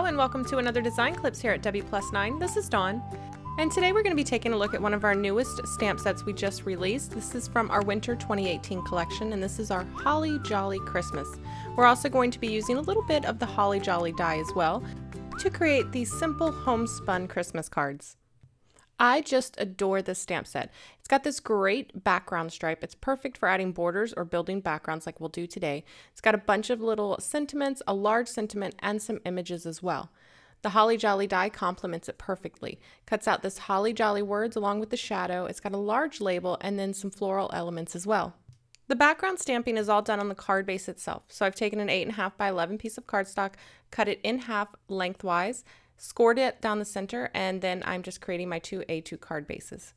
Hello and welcome to another design clips here at W+9. This is Dawn, and today we're going to be taking a look at one of our newest stamp sets we just released. This is from our Winter 2018 collection, and this is our Holly Jolly Christmas. We're also going to be using a little bit of the Holly Jolly die as well to create these simple homespun Christmas cards. I just adore this stamp set. It's got this great background stripe. It's perfect for adding borders or building backgrounds like we'll do today. It's got a bunch of little sentiments, a large sentiment, and some images as well. The Holly Jolly die complements it perfectly. Cuts out this Holly Jolly words along with the shadow. It's got a large label and then some floral elements as well. The background stamping is all done on the card base itself. So I've taken an 8.5 by 11 piece of cardstock, cut it in half lengthwise, scored it down the center, and then I'm just creating my two A2 card bases.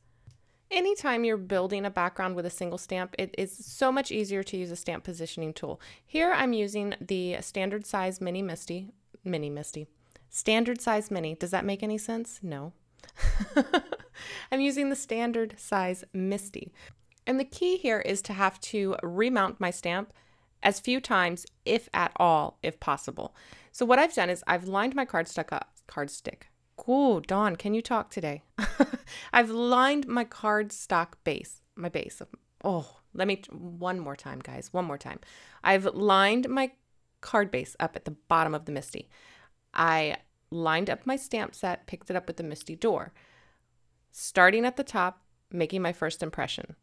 Anytime you're building a background with a single stamp, it is so much easier to use a stamp positioning tool. Here I'm using the standard size Mini Misty. Standard size Mini. Does that make any sense? No. I'm using the standard size Misty. And the key here is to have to remount my stamp as few times, if at all, if possible. So what I've done is I've lined my cardstock up. Cool, Dawn, can you talk today? I've lined my cardstock base, one more time, guys, one more time. I've lined my card base up at the bottom of the Misty. I lined up my stamp set, picked it up with the Misty door, starting at the top, making my first impression.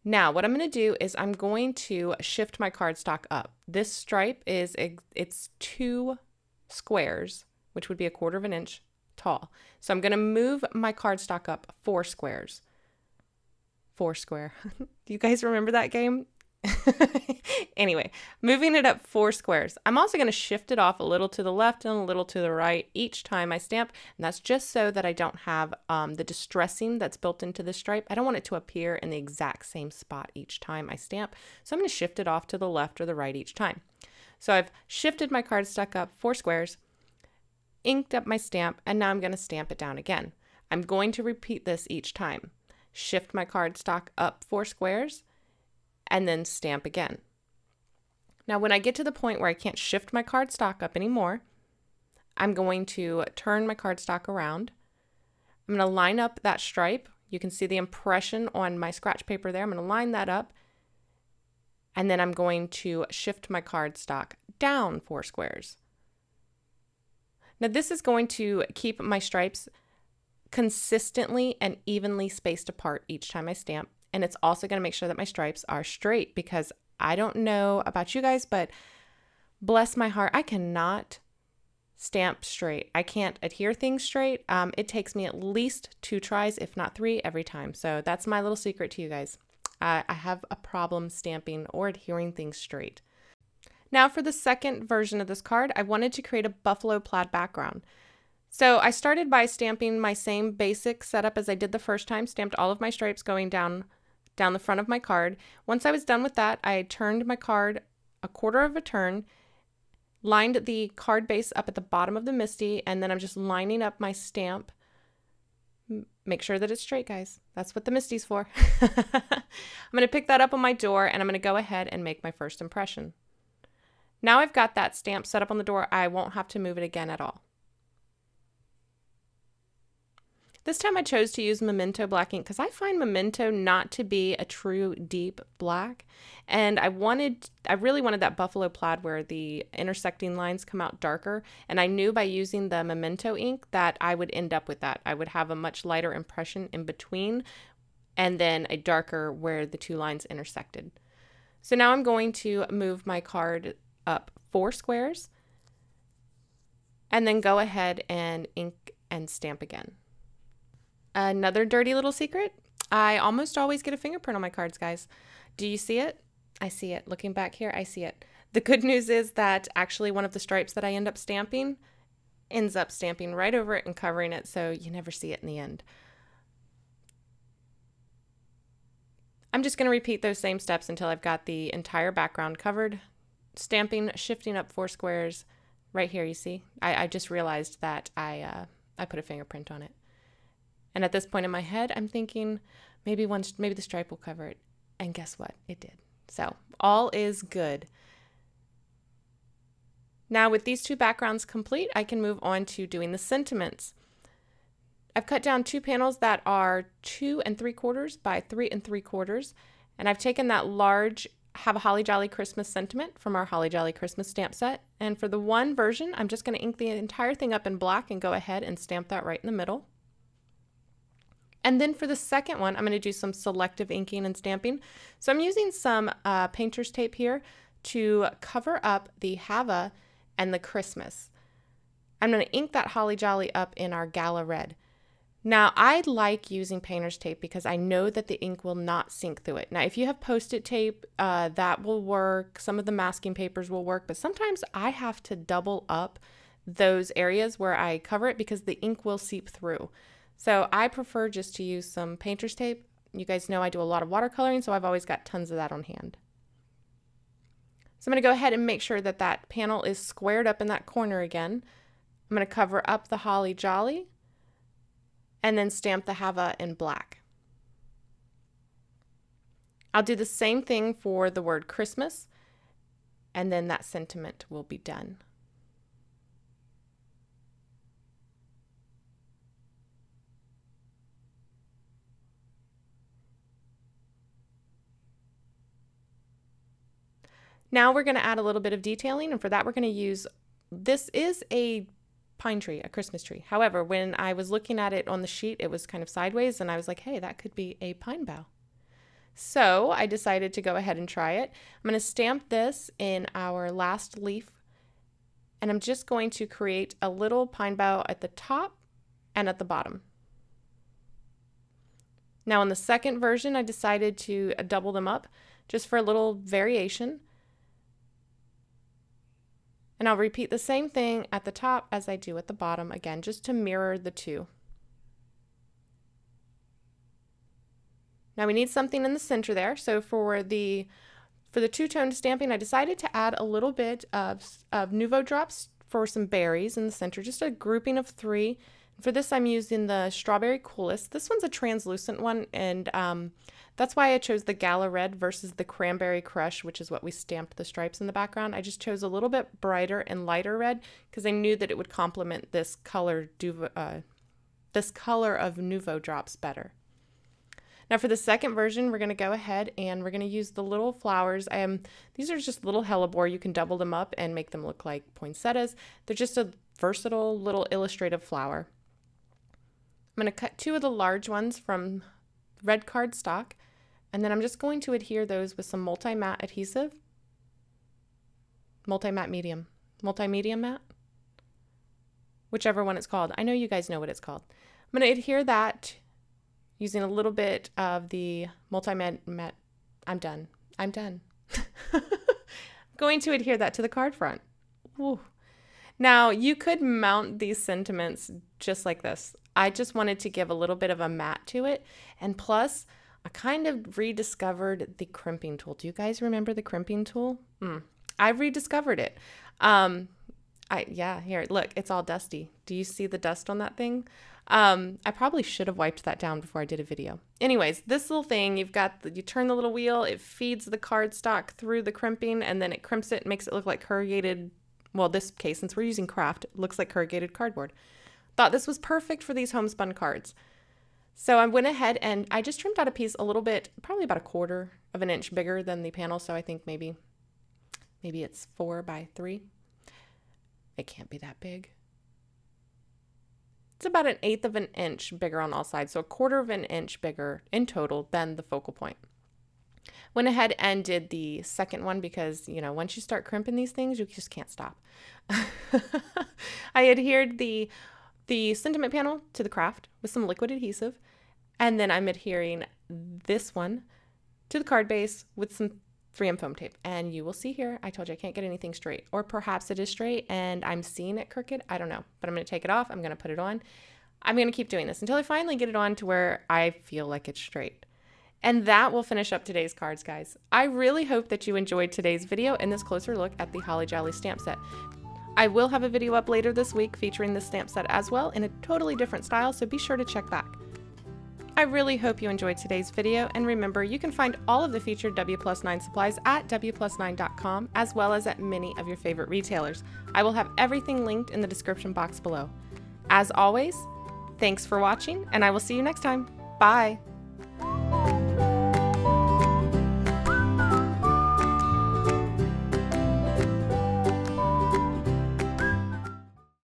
Now, what I'm going to do is I'm going to shift my cardstock up. This stripe it's 2 squares, which would be 1/4 inch tall. So I'm going to move my cardstock up 4 squares. 4 square. Do you guys remember that game? Anyway, moving it up 4 squares. I'm also going to shift it off a little to the left and a little to the right each time I stamp. And that's just so that I don't have the distressing that's built into the stripe. I don't want it to appear in the exact same spot each time I stamp. So I'm going to shift it off to the left or the right each time. So I've shifted my cardstock up 4 squares, inked up my stamp, and now I'm going to stamp it down again. I'm going to repeat this each time. Shift my cardstock up 4 squares, and then stamp again. Now when I get to the point where I can't shift my cardstock up anymore, I'm going to turn my cardstock around. I'm going to line up that stripe. You can see the impression on my scratch paper there. I'm going to line that up, and then I'm going to shift my cardstock down 4 squares. Now this is going to keep my stripes consistently and evenly spaced apart each time I stamp. And it's also going to make sure that my stripes are straight, because I don't know about you guys, but bless my heart, I cannot stamp straight. I can't adhere things straight. It takes me at least 2 tries, if not 3, every time. So that's my little secret to you guys. I have a problem stamping or adhering things straight. Now for the second version of this card, I wanted to create a buffalo plaid background. So I started by stamping my same basic setup as I did the first time, stamped all of my stripes going down the front of my card. Once I was done with that, I turned my card 1/4 of a turn, lined the card base up at the bottom of the Misty, and then I'm just lining up my stamp. Make sure that it's straight, guys. That's what the Misty's for. I'm going to pick that up on my door, and I'm going to go ahead and make my first impression. Now I've got that stamp set up on the door, I won't have to move it again at all. This time I chose to use Memento black ink because I find Memento not to be a true deep black, and I really wanted that buffalo plaid where the intersecting lines come out darker, and I knew by using the Memento ink that I would end up with that. I would have a much lighter impression in between and then a darker where the 2 lines intersected. So now I'm going to move my card up 4 squares and then go ahead and ink and stamp again. Another dirty little secret, I almost always get a fingerprint on my cards, guys. Do you see it? I see it. Looking back here, I see it. The good news is that actually one of the stripes that I end up stamping ends up stamping right over it and covering it, so you never see it in the end. I'm just going to repeat those same steps until I've got the entire background covered. Stamping, shifting up 4 squares. Right here, you see? I just realized that I put a fingerprint on it. And at this point in my head, I'm thinking maybe the stripe will cover it. And guess what? It did. So all is good. Now with these two backgrounds complete, I can move on to doing the sentiments. I've cut down 2 panels that are 2 3/4 by 3 3/4, and I've taken that large Have a Holly Jolly Christmas sentiment from our Holly Jolly Christmas stamp set, and for the one version, I'm just going to ink the entire thing up in black and go ahead and stamp that right in the middle. And then for the second one, I'm going to do some selective inking and stamping. So I'm using some painter's tape here to cover up the Have and the Christmas. I'm going to ink that Holly Jolly up in our Gala Red. Now, I like using painter's tape because I know that the ink will not sink through it. Now, if you have Post-it tape, that will work. Some of the masking papers will work, but sometimes I have to double up those areas where I cover it because the ink will seep through. So I prefer just to use some painter's tape. You guys know I do a lot of watercoloring, so I've always got tons of that on hand. So I'm going to go ahead and make sure that that panel is squared up in that corner again. I'm going to cover up the Holly Jolly and then stamp the Have in black. I'll do the same thing for the word Christmas, and then that sentiment will be done. Now we're going to add a little bit of detailing, and for that we're going to use, this is a pine tree, a Christmas tree. However, when I was looking at it on the sheet, it was kind of sideways, and I was like, hey, that could be a pine bough. So I decided to go ahead and try it. I'm going to stamp this in our last leaf, and I'm just going to create a little pine bough at the top and at the bottom. Now in the second version, I decided to double them up just for a little variation. And I'll repeat the same thing at the top as I do at the bottom, again, just to mirror the two. Now we need something in the center there. So for the two-tone stamping, I decided to add a little bit of Nouveau drops for some berries in the center, just a grouping of 3. For this, I'm using the Strawberry Coolest. This one's a translucent one, and that's why I chose the Gala Red versus the Cranberry Crush, which is what we stamped the stripes in the background. I just chose a little bit brighter and lighter red because I knew that it would complement this color of Nouveau drops better. Now for the second version, we're going to go ahead and we're going to use the little flowers. These are just little hellebore. You can double them up and make them look like poinsettias. They're just a versatile little illustrative flower. I'm going to cut 2 of the large ones from red cardstock, and then I'm just going to adhere those with some multi-matte adhesive. Multi-matte medium. Multi-medium matte? Whichever one it's called. I know you guys know what it's called. I'm going to adhere that using a little bit of the multi-matte. I'm done. I'm going to adhere that to the card front. Ooh. Now, you could mount these sentiments just like this. I just wanted to give a little bit of a matte to it. And plus, I kind of rediscovered the crimping tool. Do you guys remember the crimping tool? I've rediscovered it. Yeah, here, look, it's all dusty. Do you see the dust on that thing? I probably should have wiped that down before I did a video. Anyways, this little thing, you turn the little wheel, it feeds the cardstock through the crimping, and then it crimps it, makes it look like corrugated, well, this case, since we're using craft, it looks like corrugated cardboard. Thought this was perfect for these homespun cards. So I went ahead and I just trimmed out a piece a little bit, probably about 1/4 of an inch bigger than the panel. So I think maybe it's 4 by 3. It can't be that big. It's about 1/8 of an inch bigger on all sides. So 1/4 of an inch bigger in total than the focal point. Went ahead and did the second one because, you know, once you start crimping these things, you just can't stop. I adhered the sentiment panel to the craft with some liquid adhesive, and then I'm adhering this one to the card base with some 3M foam tape. And you will see here, I told you I can't get anything straight, or perhaps it is straight and I'm seeing it crooked. I don't know, but I'm going to take it off. I'm going to put it on. I'm going to keep doing this until I finally get it on to where I feel like it's straight. And that will finish up today's cards, guys. I really hope that you enjoyed today's video and this closer look at the Holly Jolly stamp set. I will have a video up later this week featuring this stamp set as well in a totally different style, so be sure to check back. I I really hope you enjoyed today's video, and remember, you can find all of the featured W+9 supplies at W+9.com, as well as at many of your favorite retailers. I will have everything linked in the description box below. As always, thanks for watching, and I will see you next time. Bye!